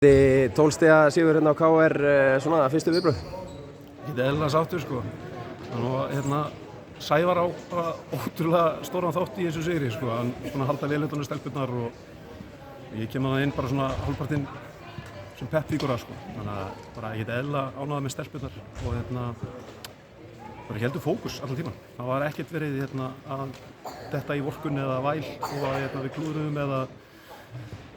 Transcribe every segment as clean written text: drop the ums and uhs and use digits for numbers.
12 stiga sigur hérna á KR, svona fyrstu viðbrögð? Ég er eðlilega sáttur sko. Sævar á bara ótrúlega stóran þátt í þessu sigri sko. Hann svona halda vel utan um stelpurnar og ég kem að það inn bara svona hálfpartinn sem peppíkura sko. Þannig að bara ég er eðlilega ánægður með stelpurnar og bara heldur fókus allan tíman. Það var ekkert verið að detta í vorkunni eða væl og að við klúðruðum eða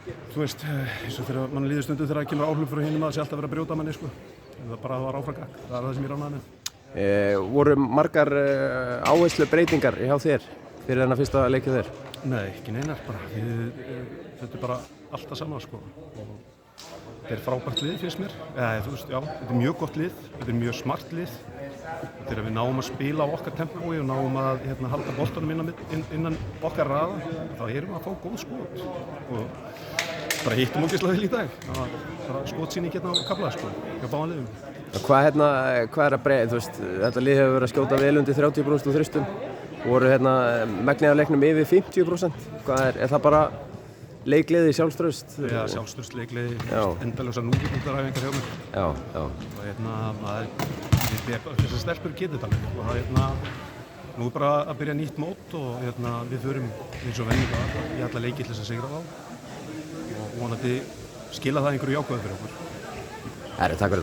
þú veist, eins og þegar mann líður stundum þegar það kemur áhlaup frá hinum að það sé alltaf verið að brjóta manni sko. Það bara var áframgak. Það er það sem ég er ánægður með. Voru margar áherslubreytingar hjá þér fyrir þennan fyrsta leikið þér? Nei, ekki neinar bara. Þetta er bara alltaf sama sko. Og þetta er frábært lið finnst mér. Þú veist, já, þetta er mjög gott lið, þetta er mjög smart lið. Þetta er að við náum að spila á okkar tempói og náum að halda boltanum innan okkar raða. Þá erum við að fá góð skot. Og bara hittum ógeðslega vel í dag. Það var bara skotsýning á kafla sko, hjá báðum liðum. Hvað er að breyta, þú veist, þetta lið hefur verið að skjóta vel undir 30% úr þristum. Voru megnið af leiknum yfir 50%. Hvað er það bara leikgleði, sjálfstraust? Já, sjálfstraust, leikgleði, endalausar nútímaæfingar hjá mér. Já, já. Og þessar stelpur getur þetta alveg. Og nú er bara að byrja nýtt mót og við förum eins og venjulega í alla leiki til þess að sigra þá. Og vonandi skila það einhverju jákvæðu fyrir okkur. Takk fyrir þetta.